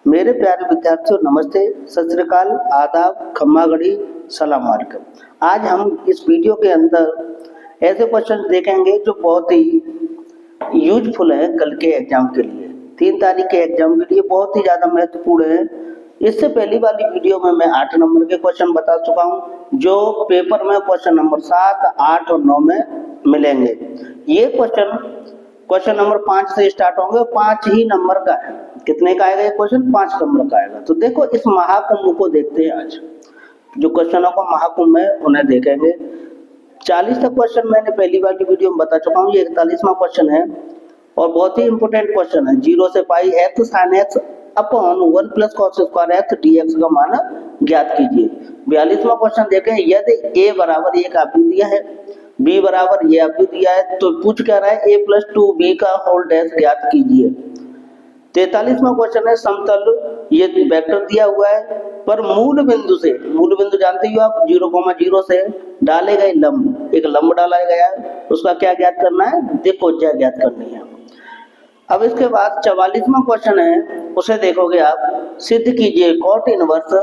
मेरे प्यारे विद्यार्थियों, नमस्ते, सत श्री अकाल, आदाब, खम्मा गढ़ी, सलाम वालेकुम। आज हम इस वीडियो के अंदर ऐसे क्वेश्चन देखेंगे जो बहुत ही यूजफुल है कल के एग्जाम के लिए। 3 तारीख के एग्जाम के लिए बहुत ही ज़्यादा महत्वपूर्ण है। इससे पहली वाली वीडियो में मैं 8 नंबर के क्वेश्चन बता चुका हूँ जो पेपर में क्वेश्चन नंबर 7, 8 और 9 में मिलेंगे। ये क्वेश्चन नंबर 5 से स्टार्ट होंगे और 5 ही नंबर का है। कितने का आएगा ये क्वेश्चन? 5 नंबर का आएगा। तो देखो इस महाकुंभ को देखते हैं। आज जो क्वेश्चनों का महाकुंभ है उन्हें देखेंगे। 40 तक क्वेश्चन मैंने पहली बार की वीडियो में बता चुका हूँ। ये 41वां क्वेश्चन है और बहुत ही इंपोर्टेंट क्वेश्चन है। 0 से पाई x sin x upon 1 plus cos square x dx का मान ज्ञात कीजिए। 42वां क्वेश्चन देखें। यदि a बराबर एक आपको दिया है, b बराबर ये आपको दिया है, तो पूछ क्या रहा है? a प्लस 2b का होल डैश ज्ञात कीजिए। 43वां क्वेश्चन है। समतल ये वेक्टर दिया हुआ है पर मूल बिंदु जानते हो आप, 0,0 से डाले गए लंब, एक लंब डाला गया है, उसका क्या ज्ञात करना है? त्रिज्या ज्ञात करनी है। अब इसके बाद 44वां क्वेश्चन है, उसे देखोगे आप। सिद्ध कीजिए कॉट इनवर्स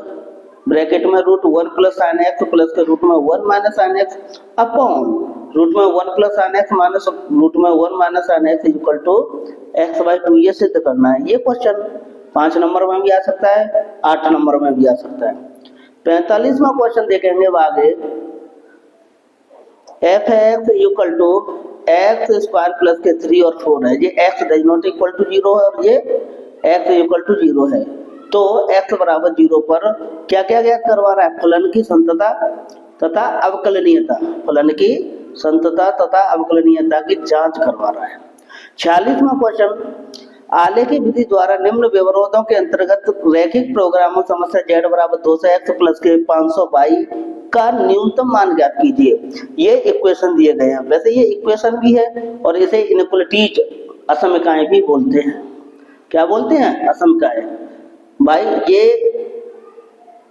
ब्रैकेट में √1 प्लस साइन एक्स प्लस के रूट में 1 minus sine x upon root में 1 plus sine x minus root में 1 minus sine x equal to x/2। ये सिद्ध करना है। ये क्वेश्चन 5 नंबर में भी आ सकता है, 8 नंबर में भी आ सकता है। 45वां क्वेश्चन देखेंगे आगे। f है x equal to x square plus के 3 और 4 है। ये x does not equal to 0 है और ये x इक्वल टू 0 है। तो x बराबर 0 पर क्या क्या ज्ञात करवा रहा है? फलन की संतता तथा अवकलनीयता, फलन की संतता तथा अवकलनीयता की जांच करवा रहा है। 46वां क्वेश्चन। आलेखी विधि द्वारा निम्न व्यवरोधों के अंतर्गत रैखिक प्रोग्रामों समस्या z बराबर 2 से x प्लस के 522 का न्यूनतम मान ज्ञात कीजिए। ये इक्वेशन दिए गए हैं। वैसे ये इक्वेशन भी है और इसे इनइक्वालिटीज, असमीकाएं भी बोलते हैं। क्या बोलते हैं? असमीकाएं। भाई ये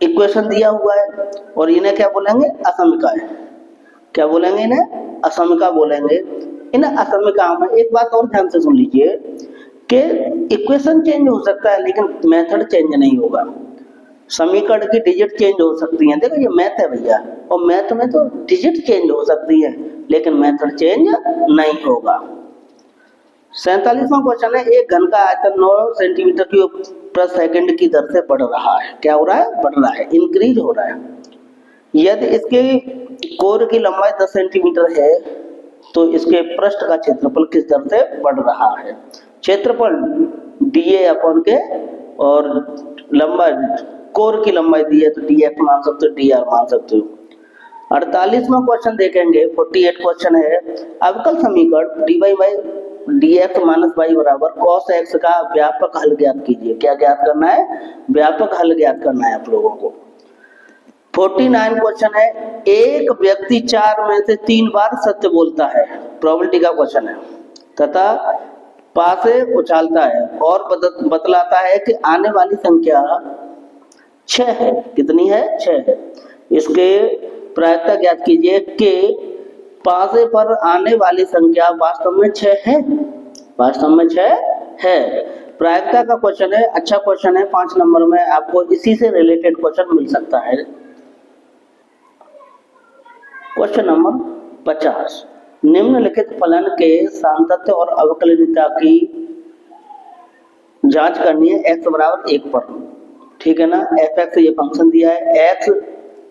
इक्वेशन दिया हुआ है और इन्हें क्या बोलेंगे? असमीकाएं। क्या बोलेंगे? इन्हें असमीका बोलेंगे। इन असमीकाओं में एक बात और ध्यान से सुन लीजिए कि इक्वेशन चेंज हो सकता है लेकिन मेथड चेंज नहीं होगा। समीकरण की डिजिट चेंज हो सकती है। देखो ये मैथ है भैया, और मैथ में तो डिजिट चेंज हो सकती है लेकिन मेथड चेंज नहीं होगा। 47वां क्वेश्चन है। एक घन का आयतन 9 सेंटीमीटर क्यूब प्रति सेकंड की दर से बढ़ रहा है। क्या हो रहा है? बढ़ रहा है, इंक्रीज हो रहा है। यदि इसके कोर की लंबाई 10 सेंटीमीटर है तो इसके पृष्ठ का क्षेत्रफल किस दर से बढ़ रहा है? क्षेत्रफल dA अपॉन के और लंबाई, कोर की लंबाई दी है तो dx मान सकते हो, dr मान सकते हो। 48वां क्वेश्चन देखेंगे। 48 क्वेश्चन है। अवकल समीकरण dy by dx minus y बराबर cos x का व्यापक हल ज्ञात कीजिए। क्या ज्ञात करना है? व्यापक हल ज्ञात करना है आप लोगों को। 49 क्वेश्चन है। एक व्यक्ति 4 में से 3 बार सत्य बोलता है, प्रोबेबिलिटी का क्वेश्चन है, तथा पासे उछालता है और बतलाता है कि आने वाली संख्या 6 है। कितनी है? 6 है। इसके प्रायिकता ज्ञात कीजिए कि पासे पर आने वाली संख्या वास्तव में 6 है। वास्तव में 6 है। प्रायिकता का क्वेश्चन है। अच्छा क्वेश्चन है। 5 नंबर में आपको इसी से रिलेटेड क्वेश्चन मिल सकता है। Question number 50। निम्नलिखित फलन के सामतत्य और अवकलनीयता की जांच करनी है x बराबर 1 पर। ठीक है ना? f(x) ये फंक्शन दिया है। x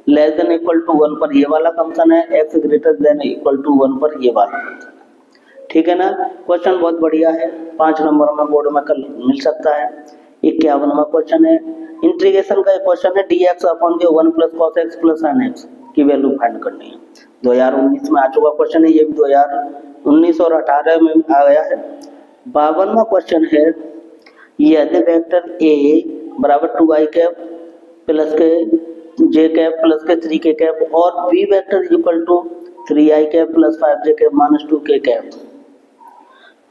less than equal to 1 पर ये वाला फंक्शन है, x greater than equal to 1 पर ये वाला फंक्शन है। ठीक है ना? क्वेश्चन बहुत बढ़िया है। 5 नंबर में बोर्ड में कल मिल सकता है। 51वां क्वेश्चन है। इंटीग्रेशन का क्वेश्चन है। dx अपॉन के 1 plus cos x plus sin x की वैल्यू फाइंड करनी है। 2019 में आ चुका क्वेश्चन है। ये भी 2019 और 18 में आ गया है। 52वां क्वेश्चन है। यदि वेक्टर a बराबर 2i कैप प्लस के j कैप प्लस के 3k कैप और b vector equal to 3i cap plus 5j cap minus 2k cap,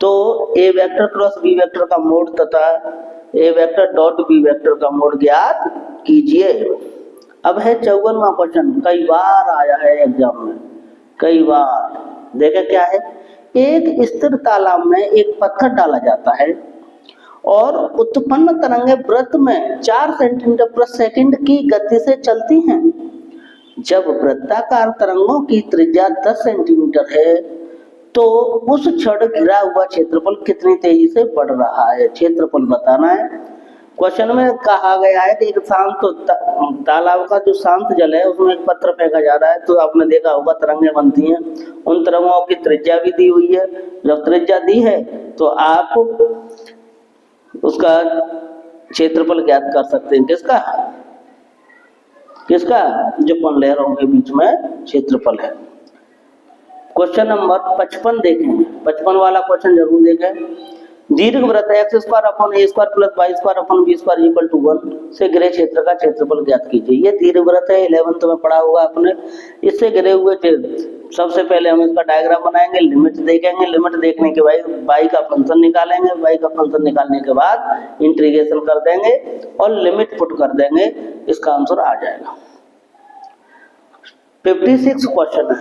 तो a vector cross b vector का मोड तथा a vector dot b vector का mod ज्ञात कीजिए। अब है 54वां क्वेश्चन। कई बार आया है एग्जाम में, कई बार। देखें क्या है। एक स्थिर तालाब में एक पत्थर डाला जाता है और उत्पन्न तरंगें वृत्त में 4 सेंटीमीटर प्रति सेकंड की गति से चलती हैं। जब वृत्ताकार तरंगों की त्रिज्या 10 सेंटीमीटर है तो उस क्षण घिरा हुआ क्षेत्रफल कितनी तेजी से बढ़ रहा है, क्षेत्रफल बताना है। क्वेश्चन में कहा गया है कि एक शांत तालाब का जो शांत जल है उसमें एक पत्थर फेंका जा रहा है, तो आपने देखा होगा तरंगें बनती हैं, उन तरंगों की त्रिज्या भी दी हुई है। जब त्रिज्या दी है तो आप उसका क्षेत्रफल ज्ञात कर सकते हैं। किसका किसका जो पन लहरों के बीच में क्षेत्रफल है। क्वेश्चन नंबर 55 देखेंगे, 55 वाला क्वेश्चन जरूर देखें। दीर्घ वृत्त x square upon a square plus y square upon b square equal to 1 से घिरे क्षेत्र का क्षेत्रफल ज्ञात कीजिए। ये दीर्घ वृत्त है, 11th में पढ़ा होगा आपने। इससे घिरे हुए सबसे पहले हम इसका डायग्राम बनाएंगे, लिमिट देखेंगे, लिमिट देखने के बाद वाई का फंक्शन निकालेंगे, वाई का फंक्शन निकालने के बाद इंटीग्रेशन कर देंगे और लिमिट पुट कर देंगे, इसका आंसर आ जाएगा। 56 क्वेश्चन है,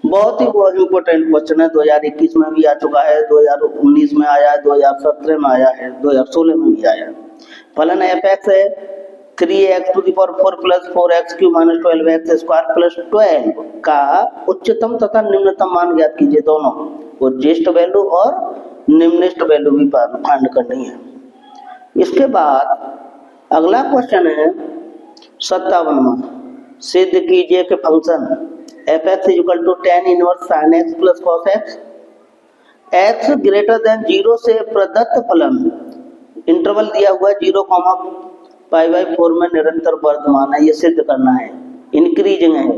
बहुत ही इंपॉर्टेंट क्वेश्चन है। 2021 में भी आ चुका है, 2019 में आया है, 2017 में आया है, 2016 में भी आया है। फलन f(x) है 3x to the power 4 plus 4x cube minus 12x square plus 12 का उच्चतम तथा निम्नतम मान ज्ञात कीजिए। दोनों उच्चतम वैल्यू और निम्नतम वैल्यू भी फाइंड करनी है। इसके बाद अगला क्वेश्चन है 57वां, सिद्ध कीजिए कि function f(x) equal to tan इनवर्स sin x plus cos x x greater than 0 से प्रदत्त फलन इंटरवल दिया हुआ है 0,π/4 में निरंतर वर्धमान है, ये सिद्ध करना है, इंक्रीजिंग है।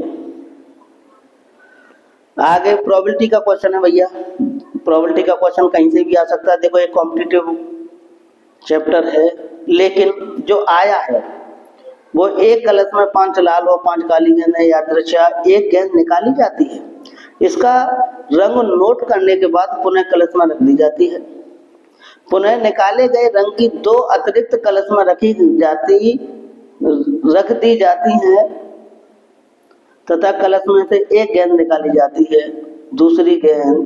आगे प्रोबेबिलिटी का क्वेश्चन है भैया, प्रोबेबिलिटी का क्वेश्चन कहीं से भी आ सकता है। देखो एक कॉम्पिटिटिव चैप्टर है, लेकिन जो आया है वो एक कलश में 5 लाल और 5 काली गेंदें यादृच्छा एक गेंद निकाली जाती है। इसका रंग नोट करने के बाद पुनः कलश में रख दी जाती है। पुनः निकाले गए रंग की 2 अतिरिक्त कलश में रख दी जाती है तथा कलश में से एक गेंद निकाली जाती है। दूसरी गेंद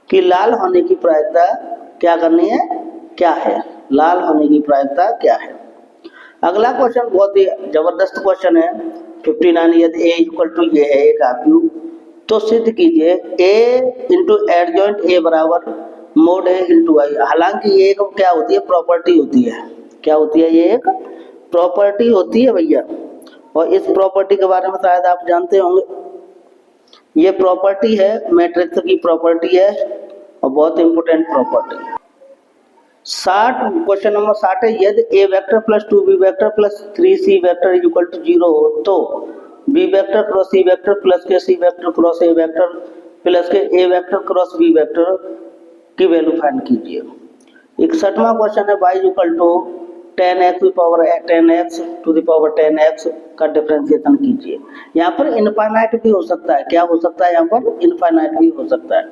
की लाल होने की प्रायिकता क्या करनी है, क्या है, लाल होने की प्रायिकता क्या है। अगला क्वेश्चन बहुत ही जबरदस्त क्वेश्चन है 59, यदि a इक्वल टू ये है एक आव्यूह तो सिद्ध कीजिए a इंटू एडजॉइंट a बराबर मोड a इंटू आई। हालांकि ये एक क्या होती है, प्रॉपर्टी होती है। क्या होती है, ये एक प्रॉपर्टी होती है भैया, और इस प्रॉपर्टी के बारे में शायद आप जानते होंगे। ये प्रॉपर्टी है, मैट्रिक्स की प्रॉपर्टी है और बहुत इंपोर्टेंट प्रॉपर्टी है। 60 क्वेश्चन नंबर 60 है, यदि a vector plus 2b vector plus 3c vector equal to 0 हो तो b vector cross c vector plus के c vector cross a vector plus के a vector cross b vector की value find कीजिए। 61वां question है y equal to 10x to power 10x to the power 10x का differentiation कीजिए। यहाँ पर इनफाइनाइट भी हो सकता है, क्या हो सकता है, यहाँ पर इनफाइनाइट भी हो सकता है।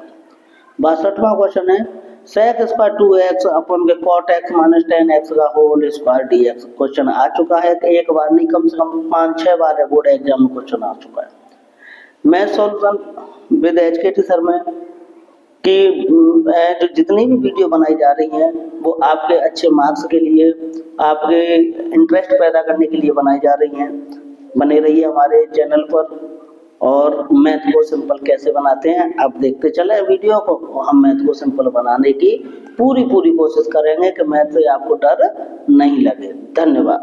62वां क्वेश्चन है sec स्क्वायर 2x अपन के cot x माइनस 10x का होल स्क्वायर dx। क्वेश्चन आ चुका है, एक बार नहीं कम से कम 5-6 बार है बोर्ड एग्जाम में क्वेश्चन आ चुका है। मैं सॉल्यूशन विद एचकेटी सर में कि जो जितनी भी वीडियो बनाई जा रही हैं वो आपके अच्छे मार्क्स के लिए, आपके इंटरेस्ट पैदा करने के लिए बनाई जा रही हैं। बने रहिए हमारे चैनल पर, और मैथ को सिंपल कैसे बनाते हैं आप देखते चले वीडियो को। हम मैथ को सिंपल बनाने की पूरी कोशिश करेंगे कि मैथ से आपको डर नहीं लगे। धन्यवाद।